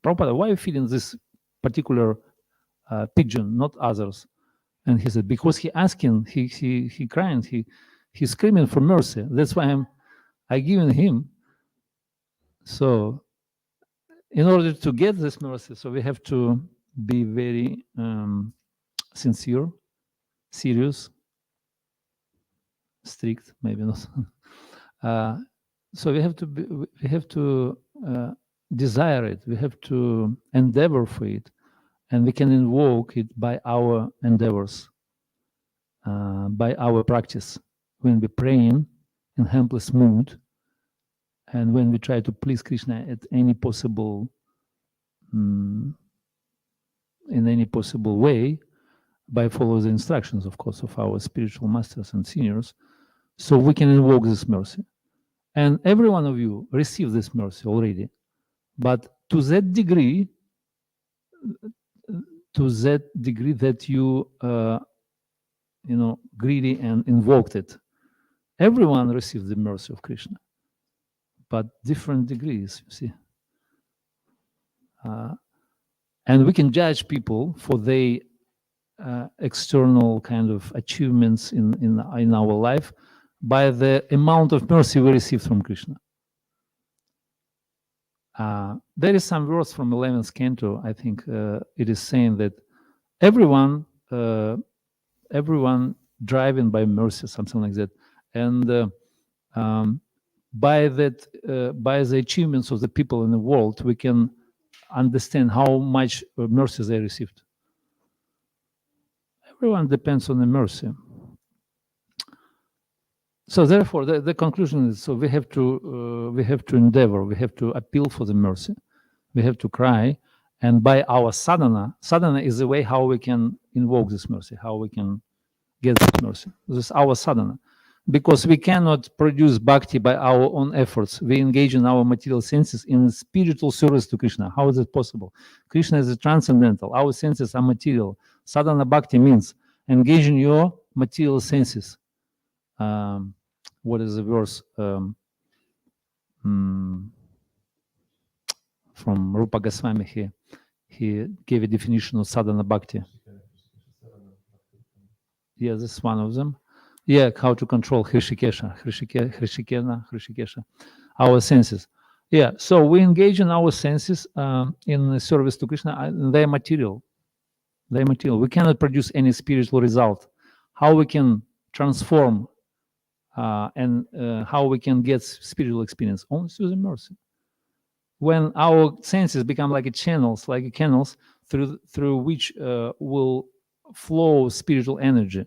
Prabhupada, why are you feeding this particular pigeon, not others? And he said, because he asking, he crying, he's screaming for mercy. That's why I giving him. So in order to get this mercy, so we have to be very sincere, serious, strict, maybe not. So we have to desire it. We have to endeavor for it, and we can invoke it by our endeavors, by our practice. When we're praying in helpless mood, and when we try to please Krishna at any possible, in any possible way, by following the instructions, of course, of our spiritual masters and seniors, so we can invoke this mercy. And every one of you received this mercy already, but to that degree that you, greedy and invoked it, everyone received the mercy of Krishna, but different degrees, you see. And we can judge people for their external kind of achievements in our life by the amount of mercy we received from Krishna. There is some verse from 11th canto, I think it is saying that everyone driving by mercy, something like that. And by the achievements of the people in the world, we can understand how much mercy they received. Everyone depends on the mercy. So therefore, the conclusion is: so we have to endeavor, we have to appeal for the mercy, we have to cry, and by our sadhana is the way how we can invoke this mercy, how we can get this mercy. This is our sadhana, because we cannot produce bhakti by our own efforts. We engage in our material senses in spiritual service to Krishna. How is it possible? Krishna is a transcendental. Our senses are material. Sadhana bhakti means engaging your material senses. What is the verse from Rupa Goswami? He gave a definition of sadhana bhakti. Yeah, this is one of them. Yeah, how to control Hrishikesha, our senses. Yeah, so we engage in our senses in service to Krishna, and they're material. They're material. We cannot produce any spiritual result. How we can transform and how we can get spiritual experience? Only through the mercy. When our senses become like channels through which will flow spiritual energy,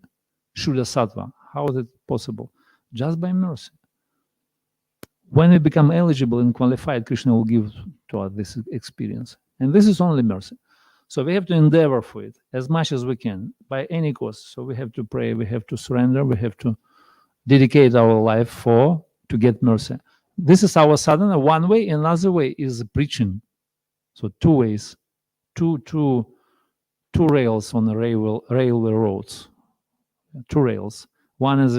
Shuddha Sattva. How is it possible? Just by mercy. When we become eligible and qualified, Krishna will give to us this experience. And this is only mercy. So we have to endeavor for it as much as we can, by any cost. So we have to pray, we have to surrender, we have to dedicate our life to get mercy. This is our sadhana, one way. Another way is preaching. So two ways, two rails on the railway roads. Two rails. One is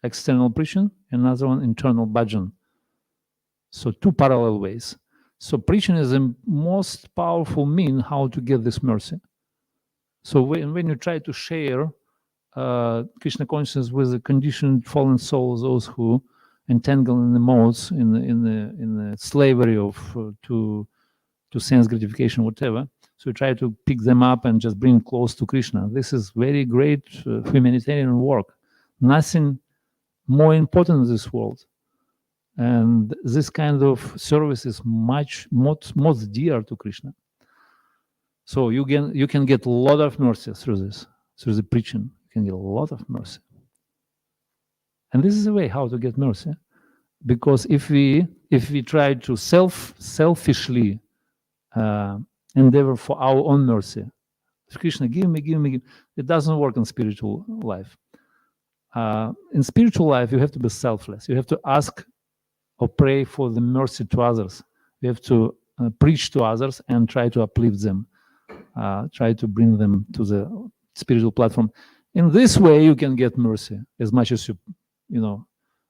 external preaching, another one internal bhajan. So two parallel ways. So preaching is the most powerful mean how to get this mercy. So when you try to share Krishna consciousness with the conditioned fallen souls, those who entangle in the modes, in the slavery of to sense gratification, whatever. So we try to pick them up and just bring close to Krishna. This is very great humanitarian work. Nothing more important in this world. And this kind of service is most dear to Krishna. So you can get a lot of mercy through this, through the preaching. You can get a lot of mercy. And this is the way how to get mercy. Because if we try to selfishly endeavor for our own mercy, Krishna, give me, it doesn't work in spiritual life. In spiritual life, you have to be selfless. You have to ask or pray for the mercy to others. You have to preach to others and try to uplift them, try to bring them to the spiritual platform. In this way, you can get mercy as much as you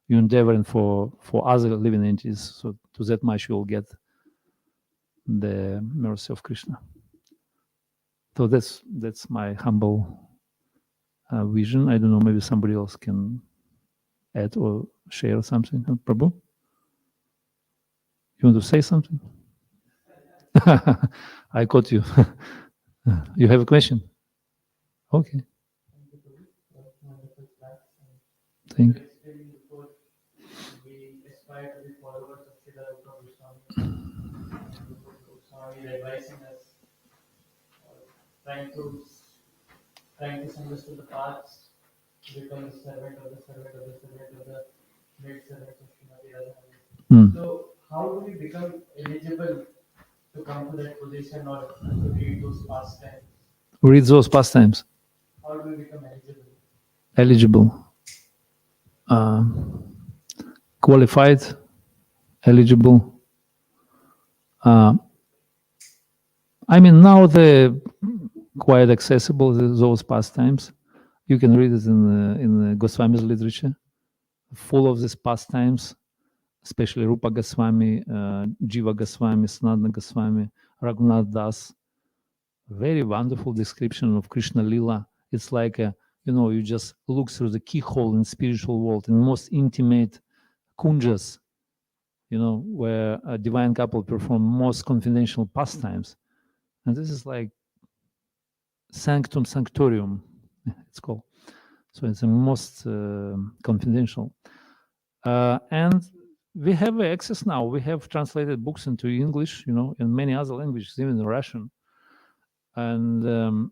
endeavoring for other living entities. So to that much you will get the mercy of Krishna. So that's my humble vision. I don't know, maybe somebody else can add or share something. Prabhu, you want to say something? I caught you. You have a question? Okay. Thank you. We aspire to be followers of Srila Goswami, advising us, trying to send us to the paths, to become the servant of the servant of the servant of the maid servant of Srimati Radharani. So, how do we become eligible to come to that position or to read those pastimes? Read those pastimes. How do we become eligible? Eligible. Qualified, eligible. I mean, now they're quite accessible, those pastimes. You can read it in the Goswami's literature, full of these pastimes, especially Rupa Goswami, Jiva Goswami, Sanatana Goswami, Raghunath Das. Very wonderful description of Krishna Lila. It's like, you just look through the keyhole in spiritual world, in most intimate kunjas, where a divine couple perform most confidential pastimes. And this is like sanctum sanctorium, it's called. So it's the most confidential. And we have access now. We have translated books into English, in many other languages, even in Russian. And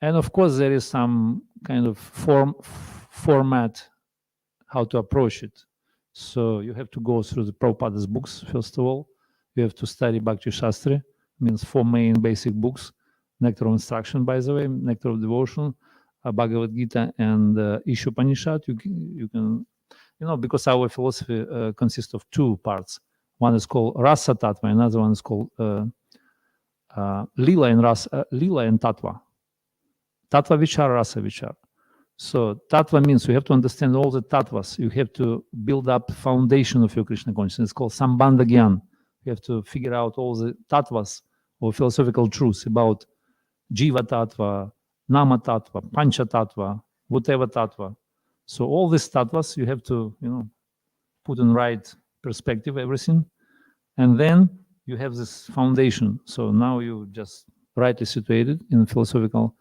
of course, there is some kind of format how to approach it. So you have to go through the Prabhupada's books, first of all. You have to study Bhakti Shastri, means 4 main basic books. Nectar of Instruction, by the way, Nectar of Devotion, Bhagavad Gita, and Ishopanishad. You can, because our philosophy consists of 2 parts. One is called Rasa Tattva, another one is called Lila and Tattva. Tattva Vichar, Rasa Vichar. So Tattva means you have to understand all the Tattvas. You have to build up foundation of your Krishna consciousness. It's called Sambandha Gyan. You have to figure out all the Tattvas or philosophical truths about Jiva Tattva, Nama Tattva, Pancha Tattva, whatever Tattva. So all these Tattvas you have to, put in right perspective, everything. And then you have this foundation. So now you just rightly situated in philosophical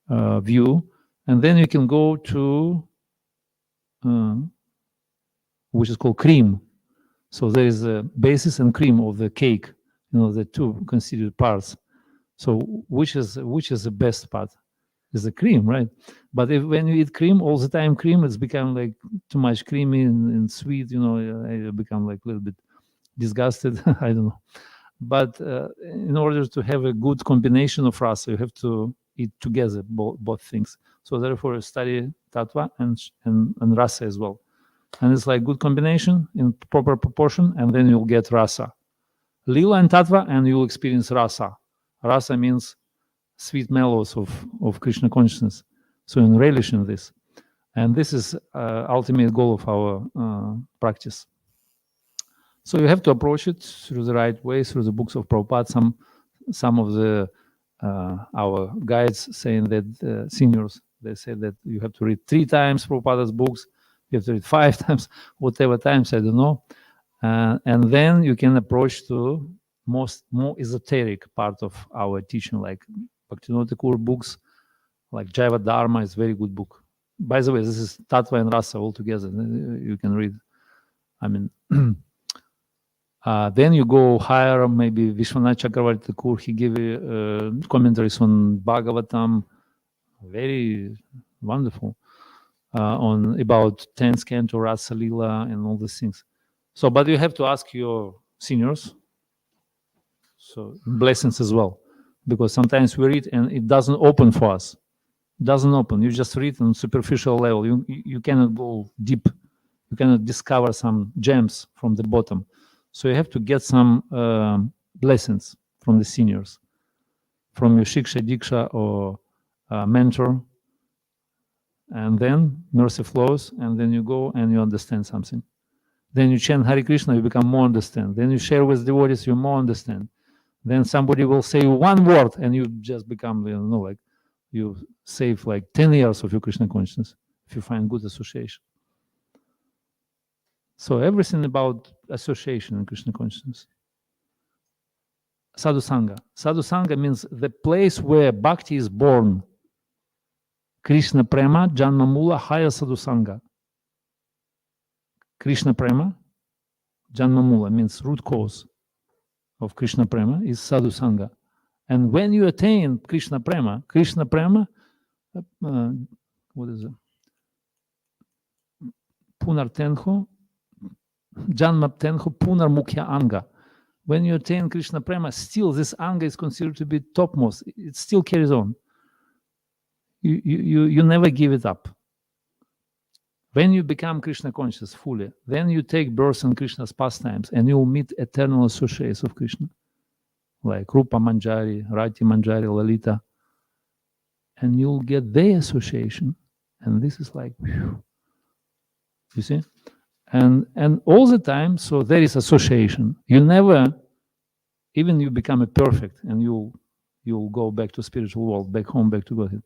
view. And then you can go to, which is called cream. So there is a basis and cream of the cake, the 2 constituent parts. So which is the best part? Is the cream, right? But when you eat cream all the time, it's become like too much creamy and sweet. I become like a little bit disgusted. I don't know. But in order to have a good combination of rasa, you have to eat together both things. So therefore, you study tattva and rasa as well. And it's like good combination in proper proportion, and then you'll get rasa. Lila and tattva, and you'll experience rasa. Rasa means sweet mellows of Krishna consciousness. So in relish in this. And this is ultimate goal of our practice. So you have to approach it through the right way, through the books of Prabhupada. Some of the our guides saying that seniors, they say that you have to read 3 times Prabhupada's books, you have to read 5 times, whatever times, I don't know. And then you can approach to more esoteric part of our teaching, like Bhaktivinoda Thakur books, like Jaiva Dharma is a very good book. By the way, this is Tattva and Rasa all together. You can read. I mean, then you go higher, maybe Vishwanath Chakravarti Thakur, he gave commentaries on Bhagavatam, very wonderful, on about 10th canto, Rasa Lila, and all these things. So, but you have to ask your seniors, so blessings as well, because sometimes we read and it doesn't open for us. It doesn't open. You just read on superficial level. You cannot go deep. You cannot discover some gems from the bottom. So you have to get some blessings from the seniors, from your Shiksha, Diksha, or mentor. And then mercy flows, and then you go and you understand something. Then you chant Hare Krishna, you become more understand. Then you share with devotees, you more understand. Then somebody will say one word and you just become, like you save like 10 years of your Krishna consciousness if you find good association. So everything about association in Krishna consciousness. Sadhusanga. Sadhusanga means the place where bhakti is born. Krishna Prema, Janma Mula, Haya Sadhusanga. Krishna Prema, Janma Mula means root cause of Krishna Prema is Sadhusanga. And when you attain Krishna Prema, what is it? Punartenho, Janmaptenho, Punar Mukhya Anga. When you attain Krishna Prema, still this Anga is considered to be topmost. It still carries on. You never give it up. When you become Krishna conscious fully, then you take birth in Krishna's pastimes and you'll meet eternal associates of Krishna, like Rupa Manjari, Rati Manjari, Lalita, and you'll get their association. And this is like, whew, you see? And all the time, so there is association. You never, even you become a perfect and you'll go back to spiritual world, back home, back to Godhead.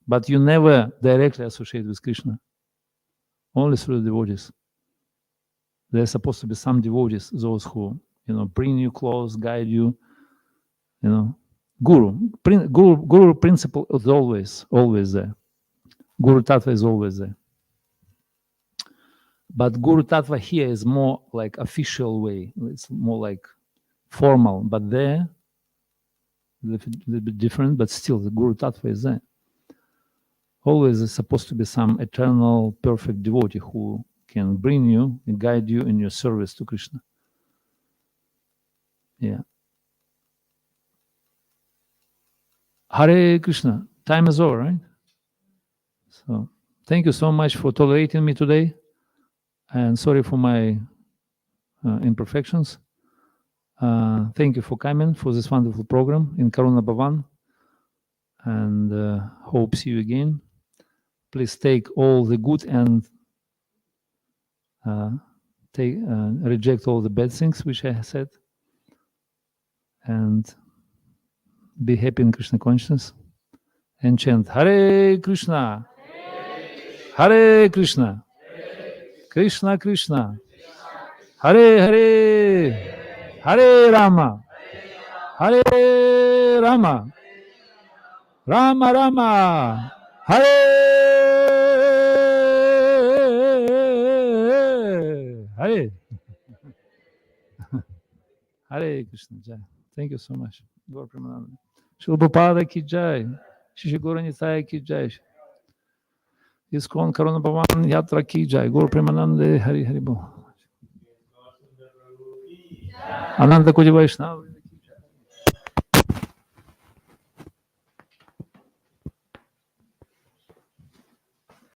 But you never directly associate with Krishna. Only through the devotees. There's supposed to be some devotees, those who, bring you close, guide you, Guru principle is always there. Guru Tattva is always there. But Guru Tattva here is more like official way. It's more like formal, but there, a little bit different, but still the Guru Tattva is there. Always is supposed to be some eternal, perfect devotee who can bring you and guide you in your service to Krishna. Yeah. Hare Krishna. Time is over, right? So, thank you so much for tolerating me today. And sorry for my imperfections. Thank you for coming for this wonderful program in Karuna Bhavan. And hope see you again. Please take all the good and reject all the bad things which I said. And be happy in Krishna consciousness. And chant Hare Krishna, Hare Krishna, Krishna Krishna, Hare Hare, Hare Rama, Hare Rama, Rama Rama, Hare Hare. Hare Krishna Jai. Thank you so much. Gaura Premananda. Shri Prabhupada ki Jai. Shri Gaura Nitai ki Jai. ISKCON Karuna Bhavan Yatra ki Jai. Gaura Premananda Hari Hari Bol. Ananda Koti Vaishnava.